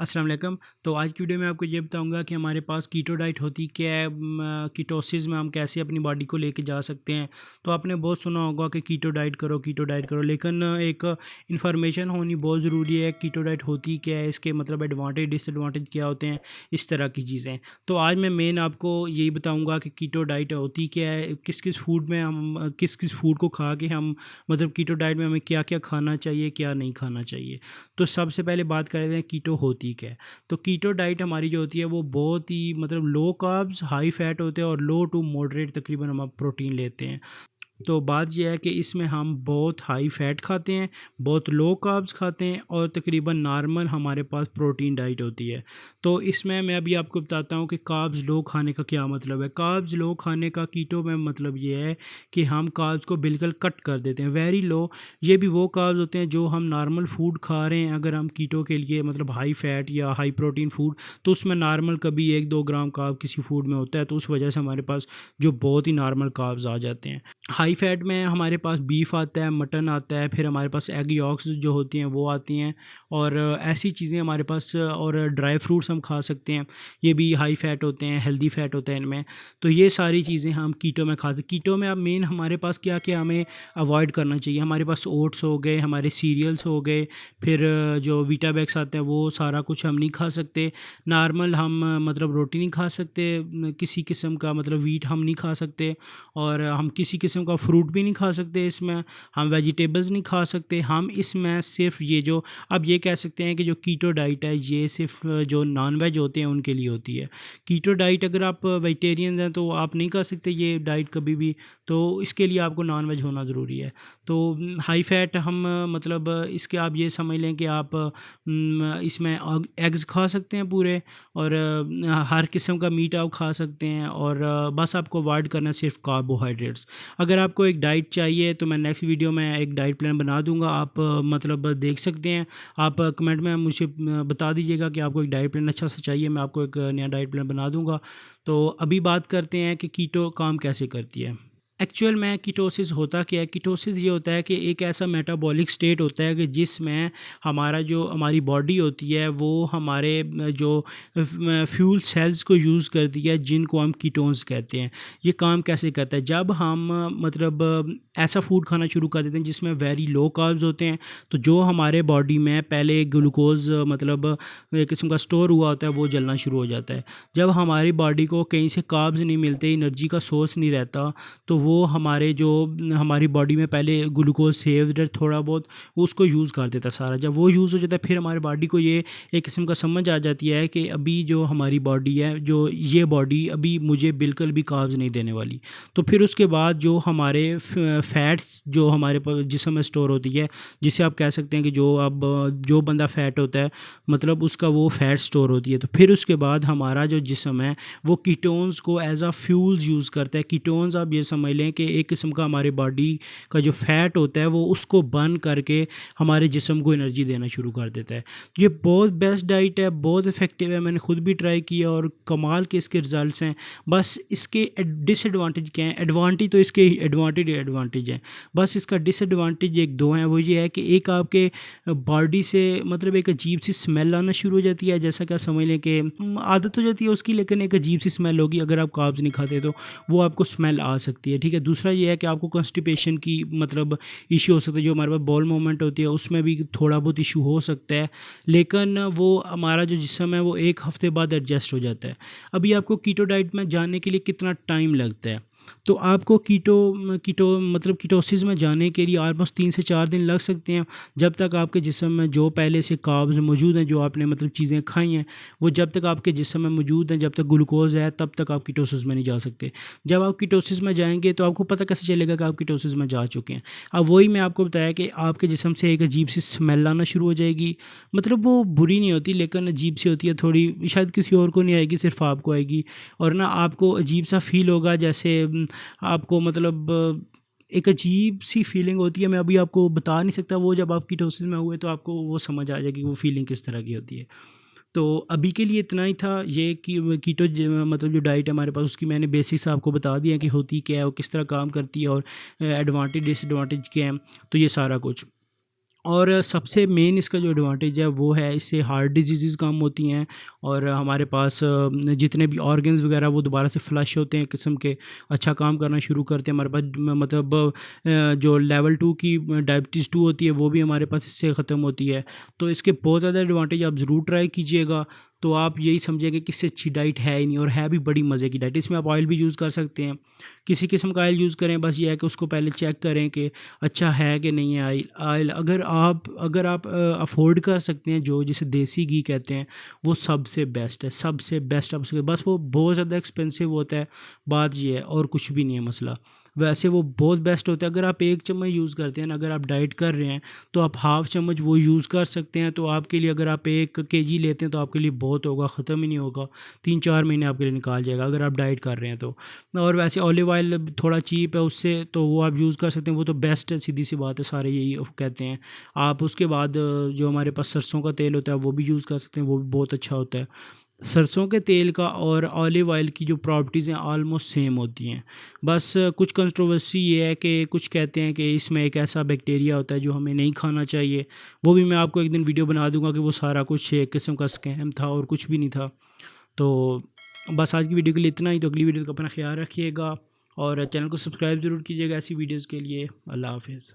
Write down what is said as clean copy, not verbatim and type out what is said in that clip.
अस्सलाम वालेकुम। तो आज की वीडियो में आपको ये बताऊंगा कि हमारे पास कीटो डाइट होती क्या है, कीटोसिस में हम कैसे अपनी बॉडी को लेके जा सकते हैं। तो आपने बहुत सुना होगा कि कीटो डाइट करो, कीटो डाइट करो, लेकिन एक इन्फॉर्मेशन होनी बहुत ज़रूरी है। कीटो डाइट होती क्या है, इसके मतलब एडवांटेज डिसएडवांटेज क्या होते हैं, इस तरह की चीज़ें। तो आज मैं मेन आपको यही बताऊँगा कि कीटो डाइट होती क्या है, किस किस फूड में हम किस किस फूड को खा के हम मतलब कीटो डाइट में हमें क्या क्या खाना चाहिए, क्या नहीं खाना चाहिए। तो सबसे पहले बात कर रहे हैं कीटो होती क्या है। तो कीटो डाइट हमारी जो होती है वो बहुत ही मतलब लो कार्ब्स हाई फैट होते हैं और लो टू मॉडरेट तकरीबन हम प्रोटीन लेते हैं। तो बात यह है कि इसमें हम बहुत हाई फैट खाते हैं, बहुत लो कार्ब्स खाते हैं और तकरीबन नॉर्मल हमारे पास प्रोटीन डाइट होती है। तो इसमें मैं अभी आपको बताता हूँ कि कार्ब्स लो खाने का क्या मतलब है। कार्ब्स लो खाने का कीटो में मतलब ये है कि हम कार्ब्स को बिल्कुल कट कर देते हैं, वेरी लो। ये भी वो कार्ब्स होते हैं जो हम नॉर्मल फूड खा रहे हैं, अगर हम कीटो के लिए मतलब हाई फैट या हाई प्रोटीन फूड, तो उसमें नॉर्मल कभी 1-2 ग्राम कार्ब किसी फूड में होता है, तो उस वजह से हमारे पास जो बहुत ही नॉर्मल कार्ब्स आ जाते हैं। हाई फैट में हमारे पास बीफ आता है, मटन आता है, फिर हमारे पास एग यॉक्स जो होती हैं वो आती हैं, और ऐसी चीज़ें हमारे पास, और ड्राई फ्रूट्स हम खा सकते हैं, ये भी हाई फैट होते हैं, हेल्दी फैट होता है इनमें। तो ये सारी चीज़ें हम कीटो में खाते हैं। कीटो में अब मेन हमारे पास क्या क्या हमें अवॉइड करना चाहिए। हमारे पास ओट्स हो गए, हमारे सीरियल्स हो गए, फिर जो वीटाबैक्स आते हैं वो सारा कुछ हम नहीं खा सकते। नॉर्मल हम मतलब रोटी नहीं खा सकते, किसी किस्म का मतलब वीट हम नहीं खा सकते, और हम किसी किस्म का फ्रूट भी नहीं खा सकते। इसमें हम वेजिटेबल्स नहीं खा सकते। हम इसमें सिर्फ ये जो अब ये कह सकते हैं कि जो कीटो डाइट है ये सिर्फ जो नॉन वेज होते हैं उनके लिए होती है। कीटो डाइट अगर आप वेजिटेरियन हैं तो आप नहीं कर सकते ये डाइट कभी भी, तो इसके लिए आपको नॉन वेज होना ज़रूरी है। तो हाई फैट हम मतलब इसके आप ये समझ लें कि आप इसमें एग्स खा सकते हैं पूरे, और हर किस्म का मीट आप खा सकते हैं, और बस आपको अवॉइड करना है सिर्फ कार्बोहाइड्रेट्स। अगर आपको एक डाइट चाहिए तो मैं नेक्स्ट वीडियो में एक डाइट प्लान बना दूंगा, आप मतलब देख सकते हैं। आप कमेंट में मुझे बता दीजिएगा कि आपको एक डाइट प्लान अच्छा सा चाहिए, मैं आपको एक नया डाइट प्लान बना दूंगा। तो अभी बात करते हैं कि कीटो काम कैसे करती है। एक्चुअल में कीटोसिस होता क्या है। कीटोसिस ये होता है कि एक ऐसा मेटाबॉलिक स्टेट होता है कि जिसमें हमारी बॉडी होती है वो हमारे जो फ्यूल सेल्स को यूज़ करती है, जिनको हम कीटोन्स कहते हैं। ये काम कैसे करता है, जब हम मतलब ऐसा फूड खाना शुरू कर देते हैं जिसमें वेरी लो कार्ब्स होते हैं, तो जो हमारे बॉडी में पहले ग्लूकोज मतलब एक किस्म का स्टोर हुआ होता है वो जलना शुरू हो जाता है। जब हमारी बॉडी को कहीं से कार्ब्स नहीं मिलते, एनर्जी का सोर्स नहीं रहता, तो वो हमारी बॉडी में पहले ग्लूकोज सेव्ड है थोड़ा बहुत, वो उसको यूज़ कर देता है सारा। जब वो यूज़ हो जाता है फिर हमारी बॉडी को ये एक किस्म का समझ आ जाती है कि अभी जो हमारी बॉडी है, जो ये बॉडी अभी मुझे बिल्कुल भी कार्ब्स नहीं देने वाली। तो फिर उसके बाद जो हमारे फैट्स जो हमारे जिस्म में स्टोर होती है, जिसे आप कह सकते हैं कि जो बंदा फैट होता है मतलब उसका वो फैट स्टोर होती है। तो फिर उसके बाद हमारा जो जिस्म है वो कीटोन्स को एज अ फ्यूल्स यूज़ करता है। कीटोन्स आप ये समझ लें कि एक किस्म का हमारी बॉडी का जो फैट होता है वो उसको बर्न करके हमारे जिस्म को एनर्जी देना शुरू कर देता है। ये बहुत बेस्ट डाइट है, बहुत इफेक्टिव है, मैंने खुद भी ट्राई किया और कमाल के इसके रिजल्ट्स हैं। बस इसके डिसएडवांटेज क्या हैं, एडवांटेज तो इसके एडवांटेज हैं, बस इसका डिसएडवांटेज एक दो हैं। वो ये है कि एक आपके बॉडी से मतलब एक अजीब सी स्मेल आना शुरू हो जाती है, जैसा कि आप समझ लें कि आदत हो जाती है उसकी, लेकिन एक अजीब सी स्मेल होगी अगर आप कार्ब्स नहीं खाते तो वो आपको स्मेल आ सकती है। ठीक है, दूसरा ये है कि आपको कॉन्स्टिपेशन की मतलब इशू हो सकता है, जो हमारे पास बॉल मूवमेंट होती है उसमें भी थोड़ा बहुत इशू हो सकता है, लेकिन वो हमारा जो जिस्म है वो एक हफ्ते बाद एडजस्ट हो जाता है। अभी आपको कीटो डाइट में जाने के लिए कितना टाइम लगता है, तो आपको कीटो मतलब कीटोसिस में जाने के लिए ऑलमोस्ट 3 से 4 दिन लग सकते हैं। जब तक आपके जिस्म में जो पहले से कार्ब्स मौजूद हैं, जो आपने मतलब चीज़ें खाई हैं, वो जब तक आपके जिस्म में मौजूद हैं, जब तक ग्लूकोज है, तब तक आप कीटोसिस में नहीं जा सकते। जब आप कीटोसिस में जाएंगे तो आपको पता कैसे चलेगा कि आप कीटोसिस में जा चुके हैं। अब वही मैं आपको बताया कि आपके जिस्म से एक अजीब सी स्मेल आना शुरू हो जाएगी। मतलब वो बुरी नहीं होती लेकिन अजीब सी होती है थोड़ी, शायद किसी और को नहीं आएगी, सिर्फ आपको आएगी। और ना आपको अजीब सा फील होगा, जैसे आपको मतलब एक अजीब सी फीलिंग होती है, मैं अभी आपको बता नहीं सकता। वो जब आप कीटोसिस में हुए तो आपको वो समझ आ जाएगी वो फीलिंग किस तरह की होती है। तो अभी के लिए इतना ही था, ये कि कीटो मतलब जो डाइट है हमारे पास उसकी मैंने बेसिक्स आपको बता दिया कि होती क्या है और किस तरह काम करती है, और एडवांटेज डिसएडवांटेज क्या है, तो ये सारा कुछ। और सबसे मेन इसका जो एडवांटेज है वो है, इससे हार्ट डिजीज़ कम होती हैं और हमारे पास जितने भी ऑर्गन्स वगैरह वो दोबारा से फ्लश होते हैं, किस्म के अच्छा काम करना शुरू करते हैं हमारे पास। मतलब जो लेवल 2 की डायबिटीज़ 2 होती है वो भी हमारे पास इससे ख़त्म होती है। तो इसके बहुत ज़्यादा एडवांटेज, आप ज़रूर ट्राई कीजिएगा। तो आप यही समझेंगे कि इससे अच्छी डाइट है ही नहीं, और है भी बड़ी मज़े की डाइट। इसमें आप ऑयल भी यूज़ कर सकते हैं, किसी किस्म का ऑयल यूज़ करें, बस ये है कि उसको पहले चेक करें कि अच्छा है कि नहीं है ऑयल ऑयल। अगर आप अफोर्ड कर सकते हैं, जो जिसे देसी घी कहते हैं, वो सबसे बेस्ट है, सबसे बेस्ट। आप उसके बस वो बहुत ज़्यादा एक्सपेंसिव होता है, बात ये है, और कुछ भी नहीं है मसला। वैसे वो बहुत बेस्ट होता है। अगर आप 1 चम्मच यूज़ करते हैं ना, अगर आप डाइट कर रहे हैं तो आप हाफ़ चम्मच वो यूज़ कर सकते हैं। तो आपके लिए, अगर आप 1 kg लेते हैं तो आपके लिए बहुत होगा, ख़त्म ही नहीं होगा, 3-4 महीने आपके लिए निकाल जाएगा अगर आप डाइट कर रहे हैं तो। और वैसे ऑलिव ऑयल थोड़ा चीप है उससे, तो वो आप यूज़ कर सकते हैं, वो तो बेस्ट है, सीधी सी बात है, सारे यही कहते हैं। आप उसके बाद जो हमारे पास सरसों का तेल होता है वो भी यूज़ कर सकते हैं, वो भी बहुत अच्छा होता है। सरसों के तेल का और ऑलिव ऑयल की जो प्रॉपर्टीज़ हैं ऑलमोस्ट सेम होती हैं। बस कुछ कंट्रोवर्सी ये है कि कुछ कहते हैं कि इसमें एक ऐसा बैक्टीरिया होता है जो हमें नहीं खाना चाहिए। वो भी मैं आपको एक दिन वीडियो बना दूंगा कि वो सारा कुछ एक किस्म का स्कैम था और कुछ भी नहीं था। तो बस आज की वीडियो के लिए इतना ही। तो अगली वीडियो का अपना ख्याल रखिएगा और चैनल को सब्सक्राइब ज़रूर कीजिएगा ऐसी वीडियोज़ के लिए। अल्लाह हाफ़िज़।